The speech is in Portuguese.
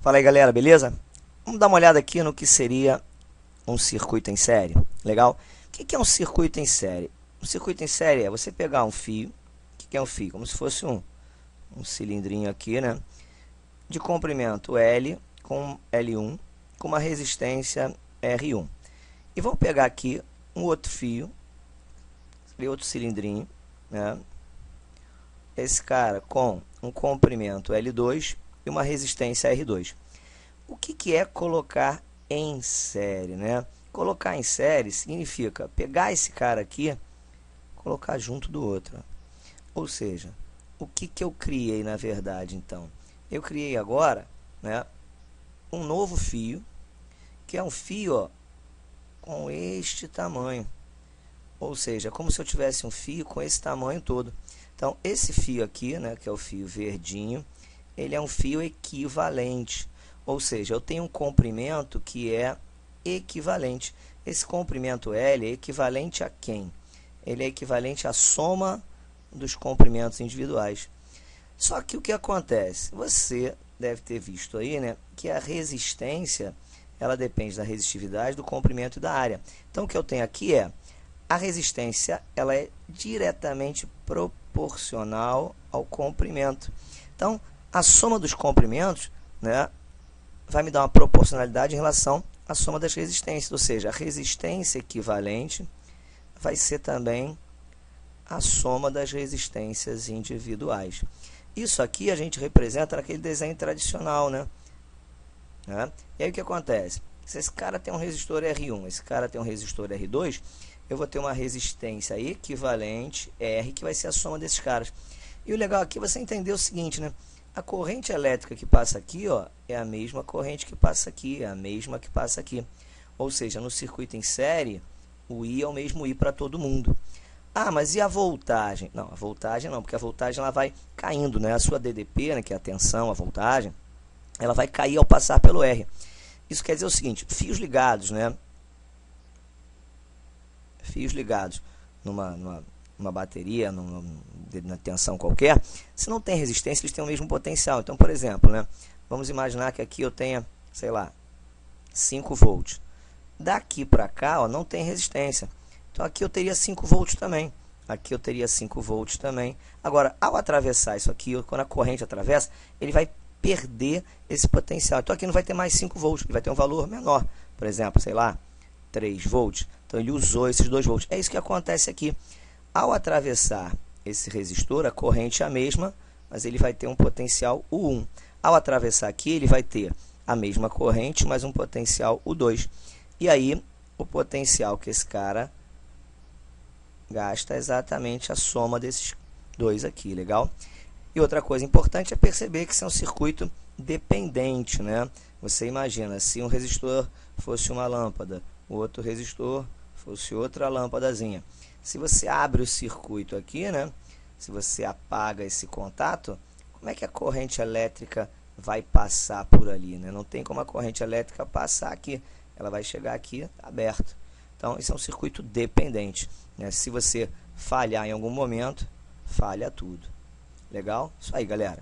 Fala aí, galera, beleza? Vamos dar uma olhada aqui no que seria um circuito em série. Legal? O que é um circuito em série? Um circuito em série é você pegar um fio. O que é um fio? Como se fosse um cilindrinho aqui, né? De comprimento L com L1 com uma resistência R1. E vamos pegar aqui um outro fio, outro cilindrinho, né? Esse cara com um comprimento L2 e uma resistência R2. O que é colocar em série, né? Colocar em série significa pegar esse cara aqui, colocar junto do outro. Ou seja, o que eu criei na verdade então? Eu criei agora, né, um novo fio, que é um fio, ó, com este tamanho. Ou seja, como se eu tivesse um fio com esse tamanho todo. Então, esse fio aqui, né, que é o fio verdinho, ele é um fio equivalente. Ou seja, eu tenho um comprimento que é equivalente. Esse comprimento L é equivalente a quem? Ele é equivalente à soma dos comprimentos individuais. Só que o que acontece? Você deve ter visto aí, né, que a resistência, ela depende da resistividade, do comprimento e da área. Então, o que eu tenho aqui é a resistência, ela é diretamente proporcional ao comprimento. Então, a soma dos comprimentos, né, vai me dar uma proporcionalidade em relação à soma das resistências. Ou seja, a resistência equivalente vai ser também a soma das resistências individuais. Isso aqui a gente representa naquele desenho tradicional, né? E aí o que acontece? Se esse cara tem um resistor R1, esse cara tem um resistor R2, eu vou ter uma resistência equivalente R, que vai ser a soma desses caras. E o legal aqui é você entender o seguinte, né? A corrente elétrica que passa aqui, ó, é a mesma corrente que passa aqui, é a mesma que passa aqui. Ou seja, no circuito em série, o I é o mesmo I para todo mundo. Ah, mas e a voltagem? Não, a voltagem não, porque a voltagem ela vai caindo, né? A sua DDP, né, que é a tensão, a voltagem, ela vai cair ao passar pelo R. Isso quer dizer o seguinte, fios ligados, né? Fios ligados numa bateria, na tensão qualquer, se não tem resistência, eles têm o mesmo potencial. Então, por exemplo, né, vamos imaginar que aqui eu tenha, sei lá, 5 volts. Daqui para cá, ó, não tem resistência. Então, aqui eu teria 5 volts também. Aqui eu teria 5 volts também. Agora, ao atravessar isso aqui, quando a corrente atravessa, ele vai perder esse potencial. Então, aqui não vai ter mais 5 volts, ele vai ter um valor menor. Por exemplo, sei lá, 3 volts. Então, ele usou esses 2 volts. É isso que acontece aqui. Ao atravessar esse resistor, a corrente é a mesma, mas ele vai ter um potencial U1. Ao atravessar aqui, ele vai ter a mesma corrente, mas um potencial U2. E aí, o potencial que esse cara gasta é exatamente a soma desses dois aqui, legal? E outra coisa importante é perceber que isso é um circuito dependente, né? Você imagina, se um resistor fosse uma lâmpada, o outro resistor fosse outra lâmpadazinha. Se você abre o circuito aqui, né? Se você apaga esse contato, como é que a corrente elétrica vai passar por ali, né? Não tem como a corrente elétrica passar aqui. Ela vai chegar aqui aberto. Então, isso é um circuito dependente, né? Se você falhar em algum momento, falha tudo. Legal? Isso aí, galera.